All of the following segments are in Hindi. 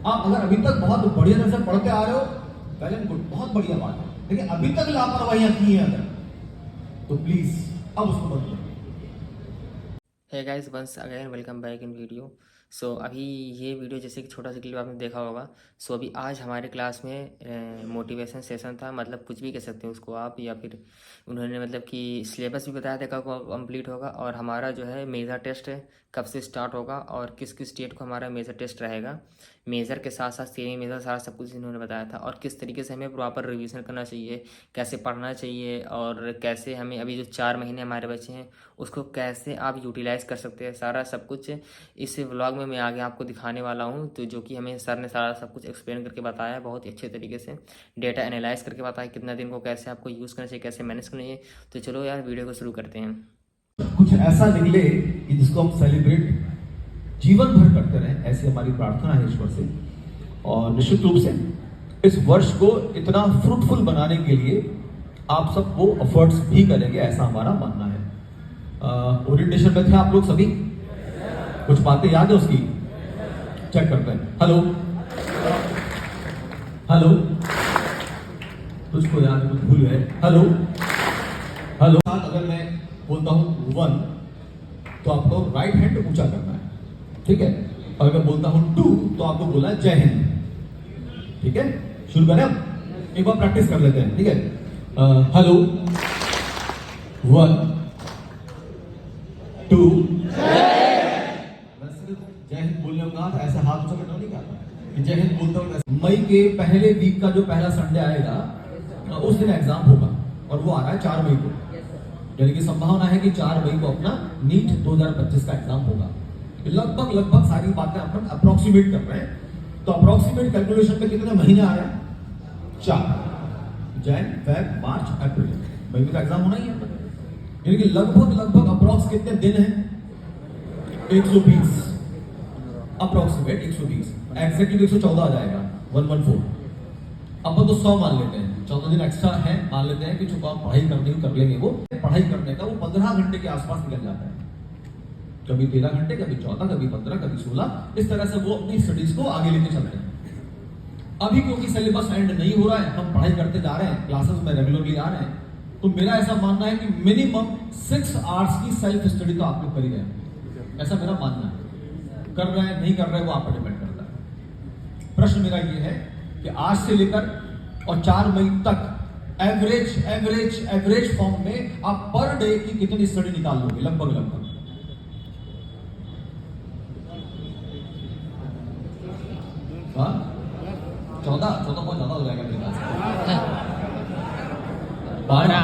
आप अगर अभी तक बहुत बढ़िया तरह से पढ़ते आ रहे हो, वेल एंड गुड, बहुत बढ़िया बात है। लेकिन अभी तक लापरवाहियां की हैं अगर, तो प्लीज अब उसको बदलो। Hey guys, once again welcome back in video. सो अभी ये वीडियो जैसे कि छोटा सा क्लिप आपने देखा होगा। सो अभी आज हमारे क्लास में मोटिवेशन सेशन था, मतलब कुछ भी कह सकते हैं उसको आप, या फिर उन्होंने मतलब कि सिलेबस भी बताया था कब कंप्लीट होगा, और हमारा जो है मेजर टेस्ट है कब से स्टार्ट होगा, और किस किस डेट को हमारा मेजर टेस्ट रहेगा। मेजर के साथ साथ सेमी मेजर सारा सब कुछ इन्होंने बताया था, और किस तरीके से हमें प्रॉपर रिवीजन करना चाहिए, कैसे पढ़ना चाहिए, और कैसे हमें अभी जो 4 महीने हमारे बचे हैं उसको कैसे आप यूटिलाइज़ कर सकते हैं। सारा सब कुछ इस व्लॉग में मैं आगे आपको दिखाने वाला हूं, तो जो कि हमें सर ने सारा सब कुछ एक्सप्लेन करके बताया है बहुत ही अच्छे तरीके से, डेटा एनालाइज करके बताया कितना दिन को कैसे आपको यूज़ करना चाहिए, कैसे मैनेज करना चाहिए। तो चलो यार वीडियो को शुरू करते हैं। कुछ ऐसा निकले कि जिसको हम सेलिब्रेट जीवन भर करते रहें, ऐसी हमारी प्रार्थना है ईश्वर से। और निश्चित रूप से इस वर्ष को इतना फ्रूटफुल बनाने के लिए आप सब वो एफर्ट्स भी करेंगे, ऐसा हमारा मानना है। ओरिएंटेशन में थे आप लोग सभी? कुछ बातें याद है उसकी? चेक करते हैं। हेलो हेलो, तुझको याद है, कुछ भूल गए? Hello hello. अगर मैं बोलता हूं 1, तो आपको राइट हैंड ऊंचा करना है, ठीक है? और अगर बोलता हूं 2, तो आपको बोलना है जय हिंद, ठीक है? शुरू करें हम, एक बार प्रैक्टिस कर लेते हैं, ठीक है? हेलो, 1 2। जय हिंद बोलने को कहा था, ऐसे हाथ ऊंचा करना नहीं कहा था कि जय हिंद बोलते हो। मई के पहले वीक का जो पहला संडे आएगा उस दिन एग्जाम होगा, और वो आ रहा है 4 मई को। यानी कि संभावना है कि 4 मई को अपना नीट 2025 का एग्जाम होगा। लगभग सारी बातें अपन अप्रोक्सीमेट कर रहे हैं। तो अप्रोक्सीमेट कैलकुलेशन में कितने महीने आ रहे हैं? 4, जैन फेब मार्च अप्रैल, मई में तो एग्जाम होना ही है। यानी कि लगभग अप्रोक्स कितने दिन हैं? 120, अप्रोक्सीमेट 120, एग्जैक्टली 114 आ जाएगा, 114। अपन तो 100 मान लेते हैं, 14 दिन एक्स्ट्रा है मान लेते हैं कि जो आप पढ़ाई करनी कर लेंगे, वो पढ़ाई करने का वो 15 घंटे के आसपास निकल जाता है। कभी 13 घंटे, कभी 14, कभी 15, कभी 16, इस तरह से वो अपनी स्टडीज को आगे लेके चलते हैं। अभी क्योंकि सिलेबस एंड नहीं हो रहा है, हम पढ़ाई करते जा रहे हैं, क्लासेस में रेगुलरली आ रहे हैं, तो मेरा ऐसा मानना है कि मिनिमम 6 आवर्स की सेल्फ स्टडी तो आप लोग कर ही रहे हैं, ऐसा मेरा मानना है। कर रहे हैं नहीं कर रहे हैं वो आप पर डिपेंड करता है। प्रश्न मेरा ये है कि आज से लेकर और 4 मई तक एवरेज फॉर्म में आप पर डे की कितनी स्टडी निकाल लोगे? लगभग 14 बहुत ज्यादा हो जाएगा मेरे ख्याल से। 12।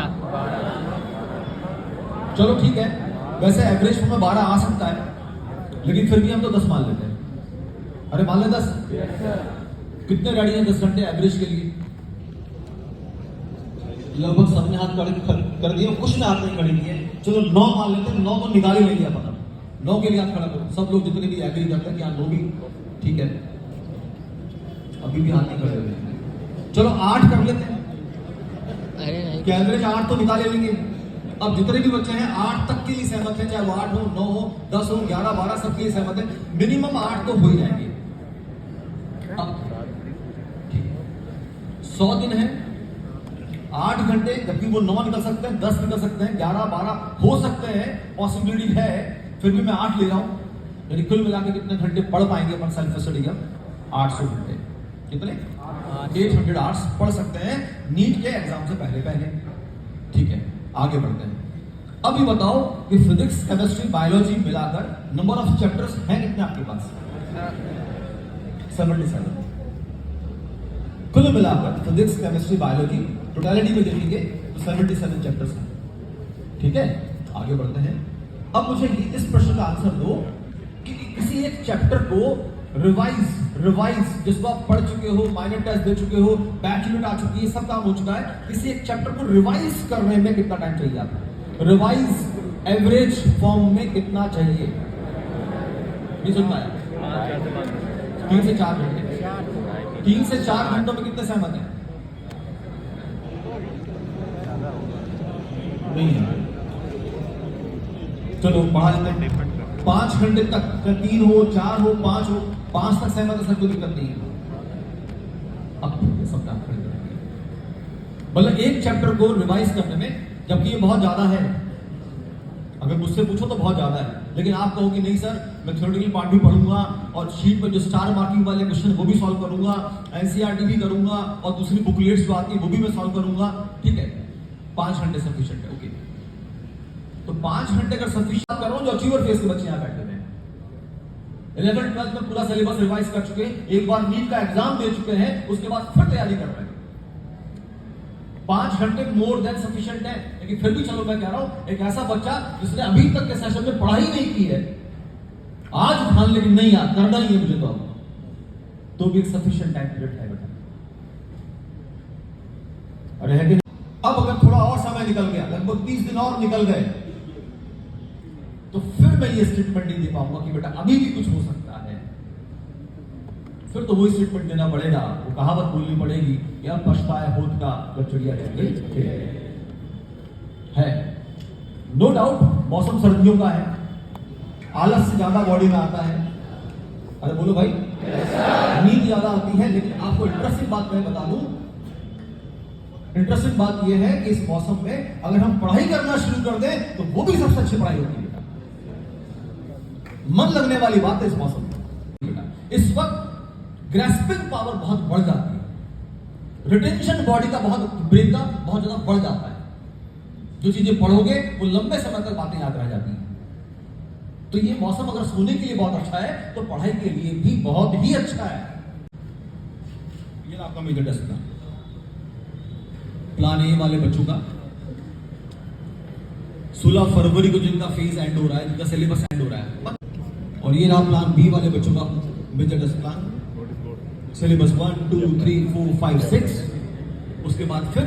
चलो ठीक है, वैसे एवरेज फॉर्म में 12 आ सकता है, लेकिन फिर भी हम तो 10 मान लेते हैं। अरे मान ले 10। कितने रेडी हैं 10 घंटे एवरेज के लिए? लगभग सबने हाथ कर दिए, कुछ ने हाथ नहीं खड़े किए। चलो 9 मान लेते हैं, 9 को निकाल ही लेंगे अपन। 9 के लिए हाथ खड़ा करो, सब लोग जितने भी एग्री करते हैं कि हाँ 9 भी ठीक है। अभी भी हाथ नहीं कर रहे। चलो 8 कर लेते हैं, क्या एवरेज 8 तो निकाल लेंगे। अब जितने भी बच्चे हैं 8 तक के लिए सहमत है, चाहे वो 8 हो, 9 हो, 10 हो, 11, 12, सबके लिए सहमत है। मिनिमम 8 तो हो ही जाएंगे। अब 100 दिन है, 8 घंटे, जबकि वो 9 निकल सकते हैं, 10 निकल सकते हैं, 11, 12 हो सकते हैं, पॉसिबिलिटी है। फिर भी मैं 8 ले रहा हूं, यानी कुल मिला के कितने घंटे पढ़ पाएंगे अपन सेल्फ स्टडी का? 800 घंटे। कितने? 800 आवर्स पढ़ सकते हैं नीट के एग्जाम से पहले। ठीक है, आगे बढ़ते हैं। अब ये बताओ कि फिजिक्स, केमिस्ट्री, बायोलॉजी मिलाकर नंबर ऑफ चैप्टर्स हैं कितने आपके पास? 77। कुल मिलाकर फिजिक्स, केमिस्ट्री, बायोलॉजी टोटलिटी में देखेंगे तो 77 चैप्टर्स हैं। ठीक है, आगे बढ़ते हैं। अब मुझे इस प्रश्न का आंसर दो कि किसी एक चैप्टर को रिवाइज जिसको आप पढ़ चुके हो, माइनर टेस्ट दे चुके हो, बैच यूनिट आ चुकी है, सब काम हो चुका है, किसी एक चैप्टर को रिवाइज करने में कितना टाइम चाहिए आपको? रिवाइज एवरेज फॉर्म में कितना चाहिए? नहीं सुन पाया? 3 से 4 घंटे। 3 से 4 घंटों में कितने सहमत हैं? नहीं है। चलो पढ़ा लेते हैं। 5 घंटे तक 3 हो 4 हो 5 हो 5 तक सहमत है सर, कोई दिक्कत नहीं है। अब सब काम करेंगे मतलब एक चैप्टर को रिवाइज करने में, जबकि ये बहुत ज्यादा है, अगर मुझसे पूछो तो बहुत ज्यादा है, लेकिन आप कहो कि नहीं सर मैं थ्योरेटिकल पार्ट भी पढ़ूंगा और शीट में जो स्टार मार्किंग वाले क्वेश्चन वो भी सॉल्व करूंगा, एनसीईआरटी भी करूंगा और दूसरी बुकलेट्स जो आती है वो भी मैं सॉल्व करूंगा, ठीक है 5 घंटे सफिशिएंट है। ओके, तो 5 घंटे अगर सफिशिएंट करो, जो अचीवर फेस के बच्चे यहाँ बैठे हैं 11th 12th में पूरा सिलेबस रिवाइज कर चुके हैं, एक बार नीट का एग्जाम दे चुके हैं, उसके बाद फिर तैयारी कर रहे हैं, 5 घंटे मोर देन सफिशिएंट है। लेकिन फिर भी चलो मैं कह रहा हूं, एक ऐसा बच्चा जिसने अभी तक के सेशन में पढ़ाई नहीं की है, आज ठान लेकिन नहीं याद करना ही है मुझे तो भी एक सफिशिएंट टाइम पीरियड है बेटा। अरे है कि अब अगर थोड़ा और समय निकल गया, लगभग 30 दिन और निकल गए, तो फिर मैं ये स्टेटमेंट नहीं दे पाऊंगा कि बेटा अभी भी कुछ हो सकता है, फिर तो वही स्टेटमेंट देना पड़ेगा, वो कहावत बोलनी पड़ेगी, या पछताए होत का जब चिड़िया चुग है। नो डाउट मौसम सर्दियों का है, आलस से ज्यादा बॉडी में आता है, अरे बोलो भाई, नींद ज्यादा आती है, लेकिन आपको इंटरेस्टिंग बात मैं बता दूं, इंटरेस्टिंग बात यह है कि इस मौसम में अगर हम पढ़ाई करना शुरू कर दें तो वो भी सबसे अच्छी पढ़ाई होती है, मन लगने वाली बात है इस मौसम में। इस वक्त ग्रैस्पिंग पावर बहुत बढ़ जाती है, रिटेंशन बॉडी का बहुत, ब्रेन का बहुत ज्यादा बढ़ जाता है, जो चीजें पढ़ोगे वो लंबे समय तक बातें याद रह जाती हैं। तो ये मौसम अगर सोने के लिए बहुत अच्छा है तो पढ़ाई के लिए भी बहुत ही अच्छा है। ये आपका मेजर टेस्ट का प्लान ए वाले बच्चों का 16 फरवरी को जिनका फेज एंड हो रहा है, जिनका सिलेबस एंड हो रहा है, और ये रहा प्लान बी वाले बच्चों का मेजर टेस्ट प्लान, सिलेबस 1 2 3 4 5 6, उसके बाद फिर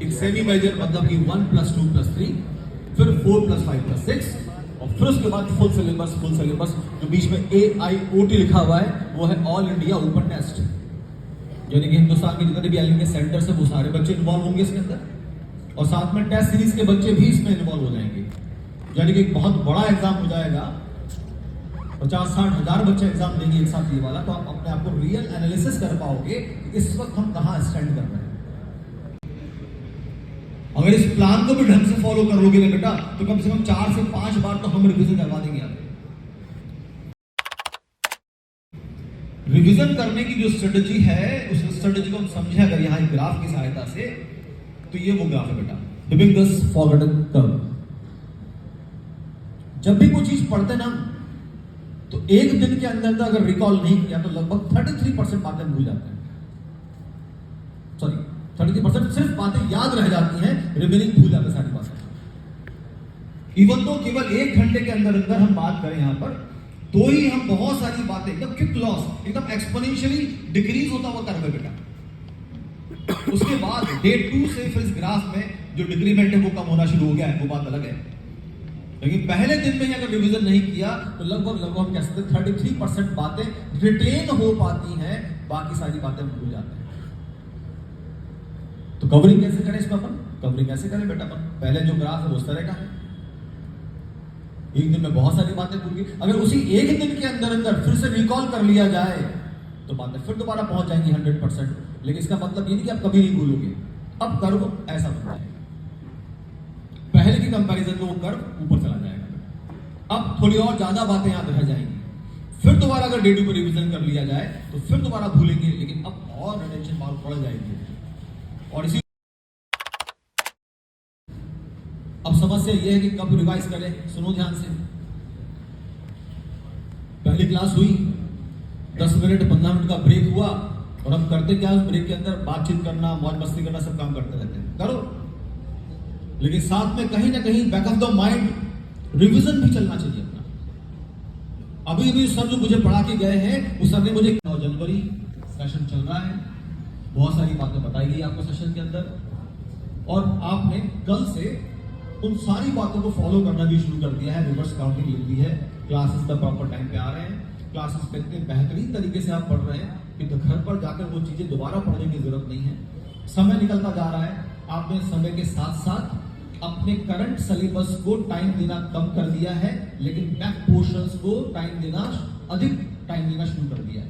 एक सेमी मेजर मतलब कि 1 + 2 + 3, फिर 4 + 5 + 6, और फिर उसके बाद फुल सिलेबस जो बीच में AIOT लिखा हुआ है वो है ऑल इंडिया ओपन टेस्ट, यानी कि हिंदुस्तान के जितने भी आईआईटी के सेंटर से वो सारे बच्चे इन्वॉल्व होंगे इसके अंदर, और साथ में टेस्ट सीरीज के बच्चे भी इसमें इन्वॉल्व हो जाएंगे, यानी कि एक बहुत बड़ा एग्जाम हो जाएगा, 50-60 हजार बच्चे एग्जाम देंगे एक साथ ये वाला, तो आप अपने आप को रियल एनालिसिस कर पाओगे कि इस वक्त हम कहां स्टैंड कर रहे हैं। अगर इस प्लान को भी ढंग से फॉलो करोगे ना बेटा, तो कम से कम 4 से 5 बार तो हम रिवीजन करवा देंगे आप। रिवीजन करने की जो स्ट्रेटजी है, उस स्ट्रेटजी को हम समझे अगर यहाँ ग्राफ की सहायता से, तो ये वो ग्राफ है बेटा, हिबिंगस फॉरगॉटन कर्व। जब भी कोई चीज पढ़ते ना तो एक दिन के अंदर अगर रिकॉल नहीं किया तो लगभग 33% बातें भूल जाते हैं, सॉरी 33% सिर्फ बातें याद रह जाती हैं, रिमेनिंग भूल जाते हैं सारी बातें। इवन तो केवल 1 घंटे के अंदर अंदर हम बात करें यहां पर, तो ही हम बहुत सारी बातें एकदम क्विक लॉस, एकदम एक्सपोनेंशियली डिक्रीज होता हुआ कर बेटा। उसके बाद डे 2 से फिर इस ग्राफ में जो डिक्रीमेंट है वो कम होना शुरू हो गया है, वो बात अलग है, लेकिन पहले दिन में ही अगर रिवीजन नहीं किया तो लगभग हम कह सकते 33% बातें रिटेन हो पाती हैं, बाकी सारी बातें भूल जाते हैं। तो कवरिंग कैसे करें इसमें अपन, कवरिंग कैसे करें बेटा अपन, पहले जो ग्राफ है उस तरह का है, एक दिन में बहुत सारी बातें भूल गई, अगर उसी एक दिन के अंदर अंदर फिर से रिकॉल कर लिया जाए तो बातें फिर दोबारा पहुंच जाएंगी 100%, लेकिन इसका मतलब ये नहीं कि आप कभी नहीं भूलोगे। अब कर्व ऐसा बन जाएगा, पहले की कंपैरिजन में वो कर्व ऊपर चला जाएगा, अब थोड़ी और ज्यादा बातें याद रह जाएंगी, फिर दोबारा अगर डे 2 को रिवीजन कर लिया जाए तो फिर दोबारा भूलेंगे, लेकिन अब और रिटेंशन पावर बढ़ जाएगी। और इसी अब समस्या यह है कि कब रिवाइज करें, सुनो ध्यान से। पहली क्लास हुई, 10 मिनट 15 मिनट का ब्रेक हुआ, और हम करते क्या उस ब्रेक के अंदर, बातचीत करना, मौज मस्ती करना, सब काम करते रहते हैं, करो, लेकिन साथ में कहीं ना कहीं back of the mind revision भी चलना चाहिए अपना। अभी अभी सर जो मुझे पढ़ा के गए हैं, उस सर ने मुझे 9 जनवरी सेशन चल रहा है, बहुत सारी बातें बताई गई आपको सेशन के अंदर, और आपने कल से उन सारी बातों को फॉलो करना भी शुरू कर दिया है, रिवर्स काउंटिंग लिख दी है, क्लासेस का प्रॉपर टाइम पे आ रहे हैं, क्लासेस पे इतने बेहतरीन तरीके से आप पढ़ रहे हैं कि तो घर पर जाकर वो चीजें दोबारा पढ़ने की जरूरत नहीं है, समय निकलता जा रहा है, आपने समय के साथ साथ अपने करंट सिलेबस को टाइम देना कम कर दिया है, लेकिन बैक पोर्शंस को टाइम देना अधिक टाइम देना शुरू कर दिया है।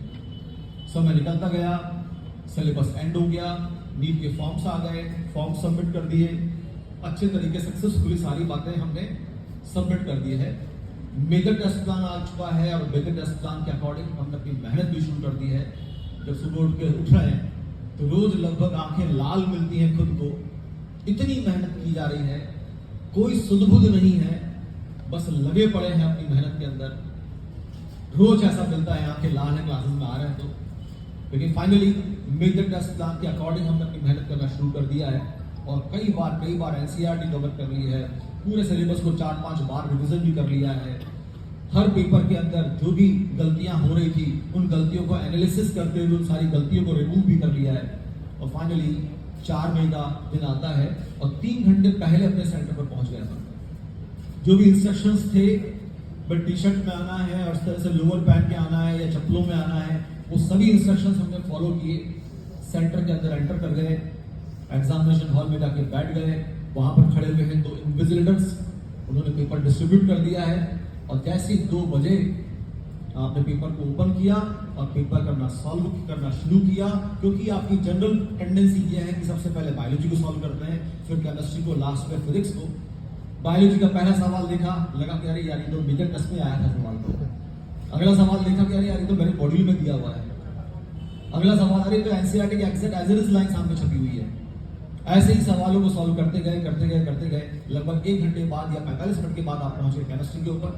समय निकलता गया, सिलेबस एंड हो गया, नीट के फॉर्म्स आ गए, फॉर्म सबमिट कर दिए, अच्छे तरीके से सक्सेसफुली सारी बातें हमने सबमिट कर दी है। मेजर टेस्ट प्लान आ चुका है और मेजर टेस्ट प्लान के अकॉर्डिंग हमने अपनी मेहनत भी शुरू कर दी है। जब सुबह उठ के उठ रहे हैं तो रोज लगभग आंखें लाल मिलती हैं खुद को, इतनी मेहनत की जा रही है, कोई सुध-बुध नहीं है, बस लगे पड़े हैं अपनी मेहनत के अंदर। रोज ऐसा मिलता है आंखें लाल है क्लासेस में आ रहे हैं तो, लेकिन फाइनली मेजर टेस्ट प्लान के अकॉर्डिंग हमने अपनी मेहनत करना शुरू कर दिया है और कई बार एनसीईआरटी कवर कर ली है, पूरे सिलेबस को 4-5 बार रिवीजन भी कर लिया है। हर पेपर के अंदर जो भी गलतियां हो रही थी उन गलतियों को एनालिसिस करते हुए उन सारी गलतियों को रिमूव भी कर लिया है और फाइनली 4 मई का दिन आता है और 3 घंटे पहले अपने सेंटर पर पहुंच गया था। जो भी इंस्ट्रक्शंस थे, बट टी शर्ट में आना है और इस तरह से लोअर पहन के आना है या चप्पलों में आना है, वो सभी इंस्ट्रक्शंस हमने फॉलो किए। सेंटर के अंदर एंटर कर गए, एग्जामिनेशन हॉल में जाके बैठ गए, वहां पर खड़े हुए हैं 2 इन्विजिलेटर्स, उन्होंने पेपर डिस्ट्रीब्यूट कर दिया है और जैसे 2 बजे आपने पेपर को ओपन किया और पेपर सॉल्व करना शुरू किया, क्योंकि आपकी जनरल टेंडेंसी ये है कि सबसे पहले बायोलॉजी को सॉल्व करते हैं, फिर केमिस्ट्री को, लास्ट में फिजिक्स को। बायोलॉजी का पहला सवाल देखा, लगा कि अरे यार ये तो मेजर टेस्ट में आया था सवाल तो। अगला सवाल देखा कि अरे यार ये तो मेरे मॉड्यूल में दिया हुआ है। अगला सवाल, अरे तो एनसीईआरटी की exact as it is line सामने छपी हुई है। ऐसे ही सवालों को सॉल्व करते गए लगभग 1 घंटे बाद या 45 मिनट के बाद आप पहुंचे केमिस्ट्री के ऊपर।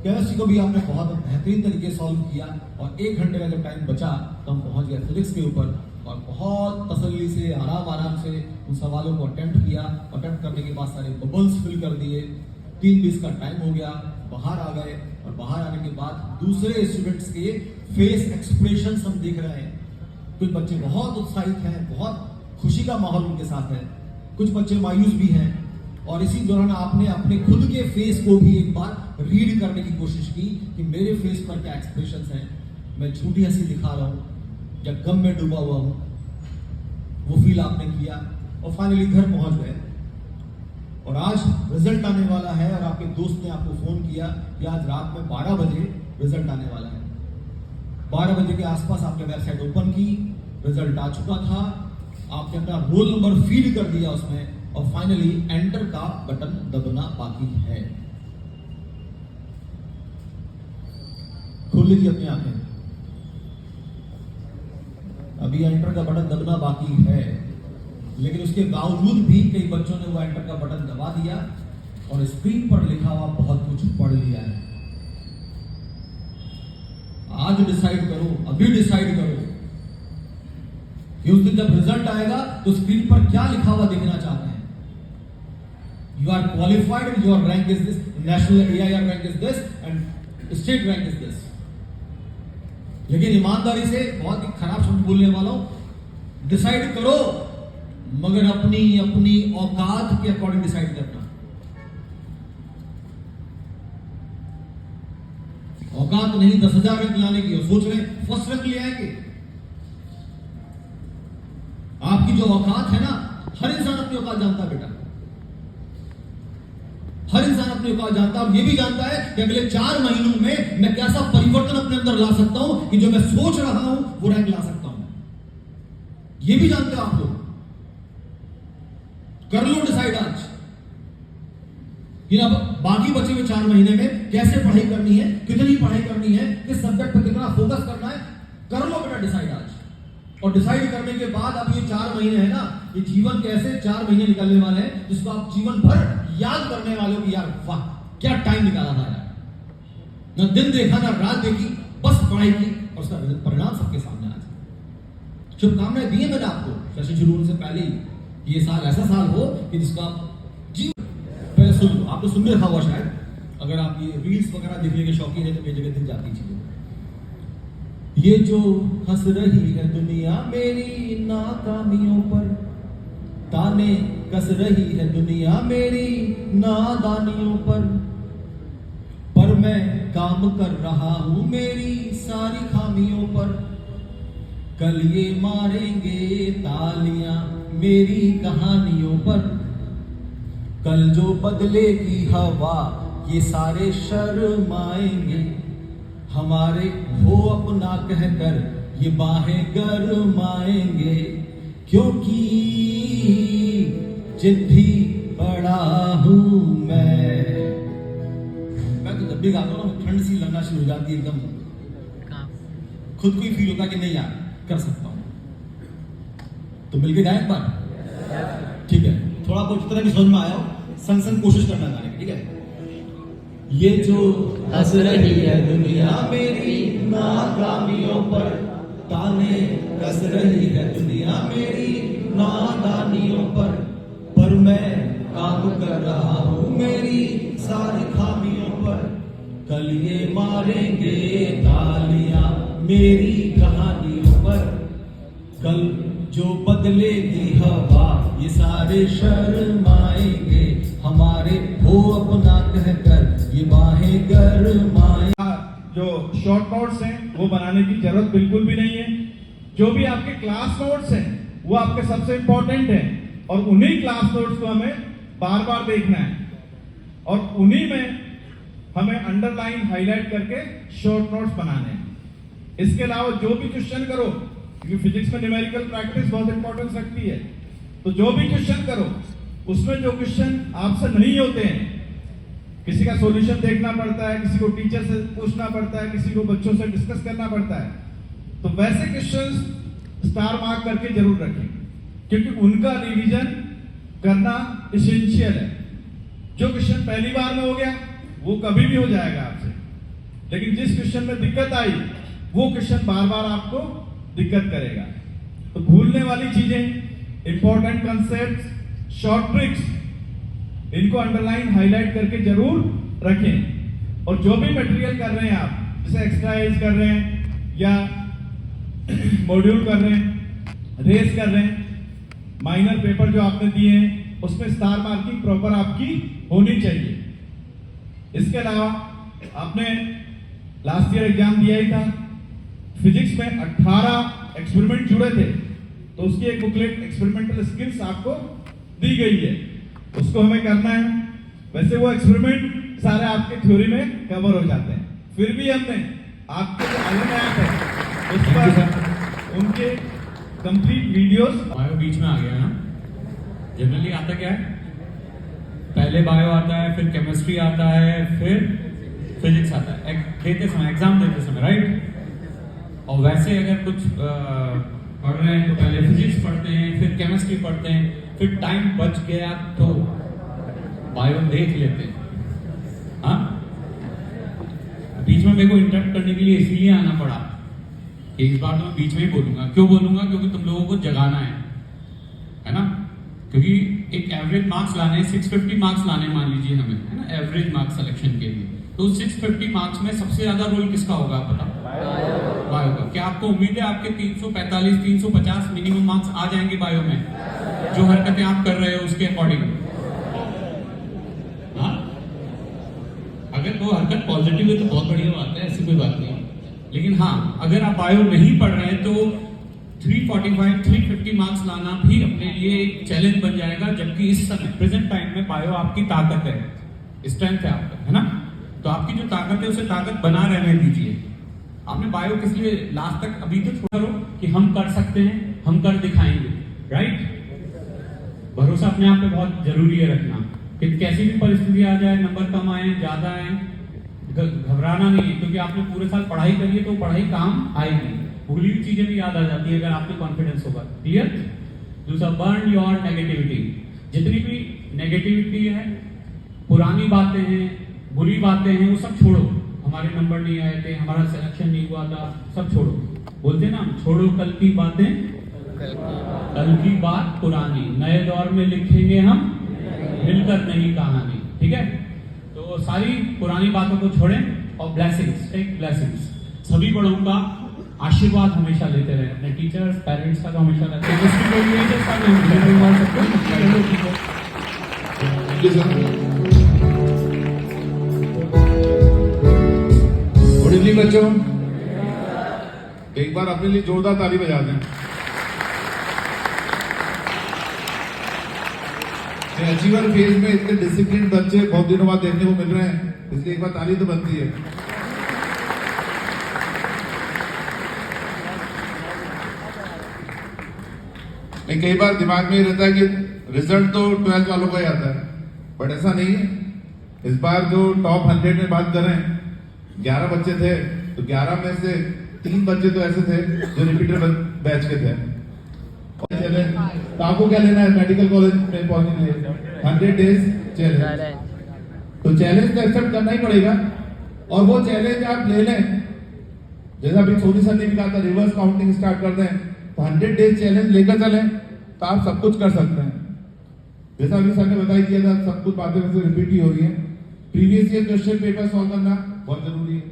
केमिस्ट्री को भी आपने बहुत बेहतरीन तरीके से सॉल्व किया और 1 घंटे का जब टाइम बचा तो हम पहुंच गए फिजिक्स के ऊपर और बहुत तसल्ली से आराम से उन सवालों को अटेम्प्ट किया। अटेम्प्ट करने के बाद सारे बबल्स फिल कर दिए, 3:20 का टाइम हो गया, बाहर आ गए और बाहर आने के बाद दूसरे स्टूडेंट्स के फेस एक्सप्रेशन हम देख रहे हैं। कुछ बच्चे बहुत उत्साहित हैं, बहुत खुशी का माहौल उनके साथ है, कुछ बच्चे मायूस भी हैं और इसी दौरान आपने अपने खुद के फेस को भी एक बार रीड करने की कोशिश की कि मेरे फेस पर क्या एक्सप्रेशंस हैं, मैं झूठी हंसी दिखा रहा हूं या गम में डूबा हुआ हूं, वो फील आपने किया और फाइनली घर पहुंच गए। और आज रिजल्ट आने वाला है और आपके दोस्त ने आपको फोन किया कि आज रात में 12 बजे रिजल्ट आने वाला है। 12 बजे के आसपास आपने वेबसाइट ओपन की, रिजल्ट आ चुका था, आपने अपना रोल नंबर फीड कर दिया उसमें और फाइनली एंटर का बटन दबना बाकी है। खोल लीजिए अपनी आंखें, अभी एंटर का बटन दबना बाकी है, लेकिन उसके बावजूद भी कई बच्चों ने वो एंटर का बटन दबा दिया और स्क्रीन पर लिखा हुआ बहुत कुछ पढ़ लिया है। आज डिसाइड करो, अभी डिसाइड करो कि उस दिन जब रिजल्ट आएगा तो स्क्रीन पर क्या लिखा हुआ देखना चाहते हैं। You are qualified, your rank is this, national AIR rank is this and state rank is this. लेकिन ईमानदारी से, बहुत ही खराब शब्द बोलने वाला हूं, डिसाइड करो मगर अपनी औकात के अकॉर्डिंग डिसाइड करना। औकात नहीं 10,000 रैंक लाने की, और सोच रहे फर्स्ट रैंक ले आएंगे। आपकी जो औकात है ना, हर इंसान अपनी औकात जानता है बेटा, हर इंसान अपनी औकात जानता है और ये भी जानता है कि अगले 4 महीनों में मैं कैसा परिवर्तन अपने अंदर ला सकता हूं कि जो मैं सोच रहा हूं वो रैंक ला सकता हूं। ये भी जानते हो आप लोग। कर लो डिसाइड आज कि अब बाकी बचे हुए 4 महीने में कैसे पढ़ाई करनी है, कितनी पढ़ाई करनी है, किस सब्जेक्ट पर कितना फोकस करना है। कर लो बेटा डिसाइड आज। और डिसाइड करने के बाद अब ये 4 महीने है ना, ये जीवन के ऐसे 4 महीने निकलने वाले हैं जिसको आप जीवन भर याद करने वाले हो कि यार वाह क्या टाइम निकाला था यार, ना दिन देखा ना रात देखी, बस पढ़ाई की और उसका परिणाम सबके सामने आ जाए। शुभकामनाएं दी है मैंने आपको सेशन शुरू होने से पहले ही, ये साल ऐसा साल हो कि जिसका आप जी पहले सुन लो। आपने सुन भी रखा हुआ शायद, अगर आप ये रील्स वगैरह देखने के शौकीन है तो कई जगह दिख जाती चीजें। ये जो हंस रही है दुनिया मेरी नाकामियों पर, ताने कस रही है दुनिया मेरी नादानियों पर मैं काम कर रहा हूं मेरी सारी खामियों पर। कल ये मारेंगे तालियां मेरी कहानियों पर, कल जो बदलेगी हवा ये सारे शर्माएंगे, हमारे हो अपना कहकर ये बाहें गरमाएंगे, क्योंकि जिद्दी बड़ा हूं मैं तो जब भी गाता हूँ ना ठंड सी लगना शुरू हो जाती है एकदम, खुद को ही फील होता कि नहीं यार कर सकता हूं। तो मिलके गाएं एक बार, ठीक है? थोड़ा बहुत जितना भी समझ में आया हो संग कोशिश करना गाने की, ठीक है? ये जो हंस रही है दुनिया मेरी नाकामियों पर, ताने कस रही है दुनिया मेरी नादानियों पर मैं काम कर रहा हूँ मेरी सारी खामियों पर। कल ये मारेंगे तालियां मेरी कहानियों पर, कल जो बदलेगी हवा ये सारे शर्माएंगे, हमारे हो अपना कहकर ये बाहें गरमाएंगे। जो शॉर्ट नोट्स हैं वो बनाने की जरूरत बिल्कुल भी नहीं है। जो भी आपके क्लास नोट्स हैं वो आपके सबसे इंपॉर्टेंट है और उन्हीं क्लास नोट्स को हमें बार बार देखना है और उन्हीं में हमें अंडरलाइन हाईलाइट करके शॉर्ट नोट्स बनाने हैं। इसके अलावा जो भी क्वेश्चन करो, क्योंकि फिजिक्स में न्यूमेरिकल प्रैक्टिस बहुत इंपॉर्टेंस रखती है, तो जो भी क्वेश्चन करो उसमें जो क्वेश्चन आपसे नहीं होते हैं, किसी का सॉल्यूशन देखना पड़ता है, किसी को टीचर से पूछना पड़ता है, किसी को बच्चों से डिस्कस करना पड़ता है, तो वैसे क्वेश्चंस स्टार मार्क करके जरूर रखें, क्योंकि उनका रिवीजन करना एसेंशियल है। जो क्वेश्चन पहली बार में हो गया वो कभी भी हो जाएगा आपसे, लेकिन जिस क्वेश्चन में दिक्कत आई वो क्वेश्चन बार बार आपको दिक्कत करेगा। तो भूलने वाली चीजें, इंपॉर्टेंट कंसेप्ट, शॉर्ट ट्रिक्स, इनको अंडरलाइन हाईलाइट करके जरूर रखें। और जो भी मटेरियल कर रहे हैं आप, जैसे एक्सरसाइज कर रहे हैं या मॉड्यूल कर रहे हैं, रेस कर रहे हैं, माइनर पेपर जो आपने दिए हैं उसमें स्टार मार्किंग प्रॉपर आपकी होनी चाहिए। इसके अलावा आपने लास्ट ईयर एग्जाम दिया ही था, फिजिक्स में 18 एक्सपेरिमेंट जुड़े थे, तो उसकी एक बुकलेट एक्सपेरिमेंटल स्किल्स आपको दी गई है, उसको हमें करना है। वैसे वो एक्सपेरिमेंट सारे आपके थ्योरी में कवर हो जाते हैं, फिर भी हमने आपके जो अलग ऐप है उस पर उनके कंप्लीट वीडियोस। बायो बीच में आ गया ना। जनरली आता क्या है, पहले बायो आता है, फिर केमिस्ट्री आता है, फिर फिजिक्स आता है देते समय, एग्जाम देते समय, राइट? और वैसे अगर कुछ पढ़ रहे हैं तो पहले फिजिक्स पढ़ते हैं, फिर केमिस्ट्री पढ़ते हैं, फिर टाइम बच गया तो बायो देख लेते हैं। हाँ, बीच में मेरे को इंटरप्ट करने के लिए इसलिए आना पड़ा कि इस बार तो मैं बीच में ही बोलूंगा। क्यों बोलूंगा? क्योंकि तुम लोगों को जगाना है ना? क्योंकि एक एवरेज मार्क्स लाने, 650 मार्क्स लाने मान लीजिए हमें, है ना, एवरेज मार्क्स सिलेक्शन के लिए। तो 650 मार्क्स में सबसे ज्यादा रोल किसका होगा पता? बायो का। क्या आपको उम्मीद है आपके 345, 350 मिनिमम मार्क्स आ जाएंगे बायो में, जो हरकतें आप कर रहे हो उसके अकॉर्डिंग? हाँ, अगर वो हरकत पॉजिटिव है तो बहुत बढ़िया बात है, ऐसी कोई बात नहीं। लेकिन हाँ, अगर आप बायो नहीं पढ़ रहे हैं तो 345, 350 मार्क्स लाना भी अपने लिए एक चैलेंज बन जाएगा, जबकि इस समय प्रेजेंट टाइम में बायो आपकी ताकत है, स्ट्रेंथ है आपका, है ना? तो आपकी जो ताकत है उसे ताकत बना रहने दीजिए। आपने बायो किस लिए लास्ट तक अभी तो छोड़ो कि हम कर सकते हैं, हम कर दिखाएंगे, राइट? भरोसा अपने आप पे बहुत जरूरी है रखना, कि कैसी भी परिस्थिति आ जाए, नंबर कम आए ज्यादा आए, घबराना नहीं है, क्योंकि आपने पूरे साल पढ़ाई करी है तो पढ़ाई काम आएगी, भूली हुई चीजें भी याद आ जाती है अगर आपके कॉन्फिडेंस होगा। क्लियर? दूसरा, बर्न योर नेगेटिविटी। जितनी भी नेगेटिविटी है, पुरानी बातें हैं, बुरी बातें हैं, वो सब छोड़ो। हमारे नंबर नहीं आए थे, हमारा सिलेक्शन नहीं हुआ था, सब छोड़ो। बोलते ना, छोड़ो कल की बातें, कल की बात पुरानी, नए दौर में लिखेंगे हम मिलकर नई कहानी। ठीक है? तो सारी पुरानी बातों को छोड़ें और ब्लेसिंग्स, टेक ब्लेसिंग्स। सभी बड़ों का आशीर्वाद हमेशा लेते रहे, अपने टीचर्स, पेरेंट्स का तो हमेशा लेते हैं। गुड इवनिंग बच्चों, एक बार अपने लिए जोरदार ताली बजा दें। अचीवर फेज में इतने डिसिप्लिन बच्चे बहुत दिनों बाद देखने को मिल रहे हैं, इसलिए एक बार ताली तो बनती है। नहीं, कई बार दिमाग में ये रहता है कि रिजल्ट तो 12th वालों का ही आता है, बट ऐसा नहीं है। इस बार जो टॉप 100 में बात करें, 11 बच्चे थे, तो 11 में से 3 बच्चे तो ऐसे थे जो रिपीटर बैच के थे। तो आपको क्या लेना है मेडिकल कॉलेज में पहुंचने के लिए? 100 डेज चैलेंज। तो चैलेंज तो एक्सेप्ट करना ही पड़ेगा, और वो चैलेंज आप ले लें। जैसा अभी सोनी सर ने भी कहा था, रिवर्स काउंटिंग स्टार्ट कर दें, तो 100 डेज चैलेंज लेकर चलें तो आप सब कुछ कर सकते हैं। जैसा अभी सर ने बताई दिया था, सब कुछ बातें वैसे रिपीट ही हो रही है। Previous year question paper solve करना बहुत जरूरी है,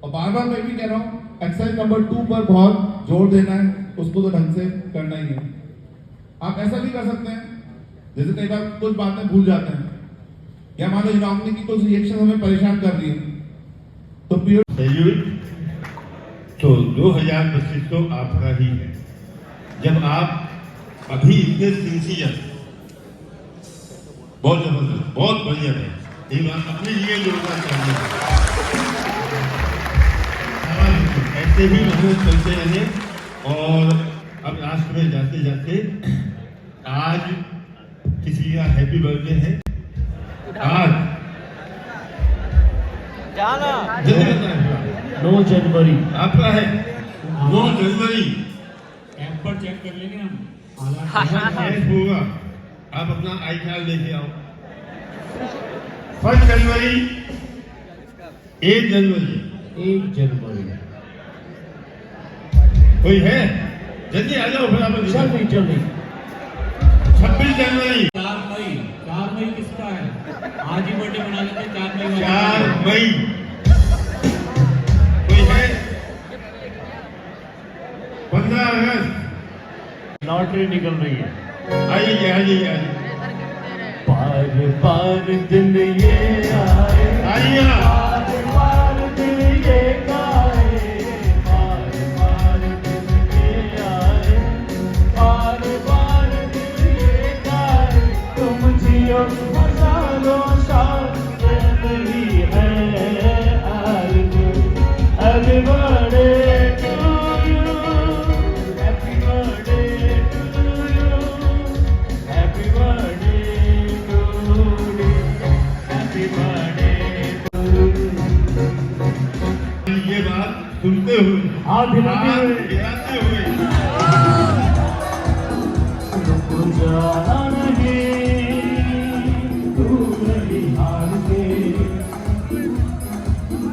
और बार बार मैं भी कह रहा हूँ, एक्सरसाइज नंबर 2 पर बहुत जोर देना है, उसको तो ढंग से करना ही है। आप ऐसा भी कर सकते हैं, जैसे कई बार कुछ बातें भूल जाते हैं, या मान लो इनॉग्नी की कुछ रिएक्शन हमें परेशान कर रही है, तो पीरियड तो 2025 तो आपका ही है। जब आप अभी इतने सिंसियर, बहुत जबरदस्त, बहुत बढ़िया है, ये बात अपने लिए जोड़ना चाहिए। ऐसे ही हम चलते रहे। और अब लास्ट में जाते जाते, आज किसी का हैप्पी बर्थडे है, आज 9 जनवरी आपका है, 9 जनवरी कैंपर चेक कर लेंगे हम। होगा, आप अपना आई कार्ड लेके आओ। 1 जनवरी, 1 जनवरी, 1 जनवरी कोई है? जल्दी आ जाओ, फिर आप जल्दी 26 जनवरी, 4 मई किसका है? आज ही बर्थडे मना लेते हैं। 4 मई 4 मई कोई है? 15 अगस्त लॉटरी निकल रही है, आइए आइए आइए। पार पार दिन ये आए, आइए पार दिन ये आए, पार पार दिन ये आए, पार पार दिन ये आए। तुम जियो हजारों साल, नहीं है आज। Happy birthday to you, happy birthday to you, happy birthday to you, happy birthday to you. ये बात सुनते हुए, हाथ हिलाते हुए, रुक जाना नहीं, तू नहीं हार के,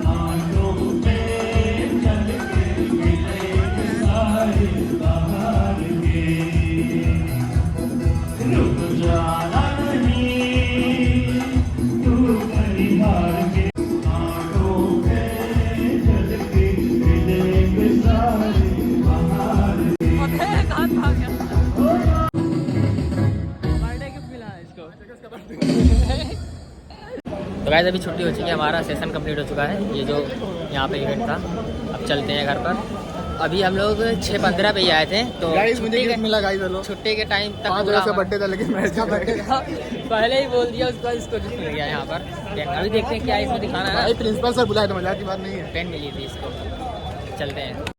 आंखों में चल के मिले सारे बाहर के। रुक जाना नहीं, तू नहीं हार के, आंखों में चल के मिले सारे बाहर के। तो गाइस अभी छुट्टी हो चुकी है, हमारा सेशन कंप्लीट हो चुका है। ये जो यहाँ पे इवेंट था, अब चलते हैं घर पर। अभी हम लोग 6:15 पे ही आए थे, तो मुझे मिला छुट्टी के टाइम तक 5 बजे से बर्थडे था, लेकिन पहले ही बोल दिया उसको, इसको गिफ्ट मिल गया यहाँ पर। अभी देखते हैं क्या इसमें दिखाना है। प्रिंसिपल सर बुलाए तो मजाक की बात नहीं है। पेन मिली थी इसको, चलते हैं।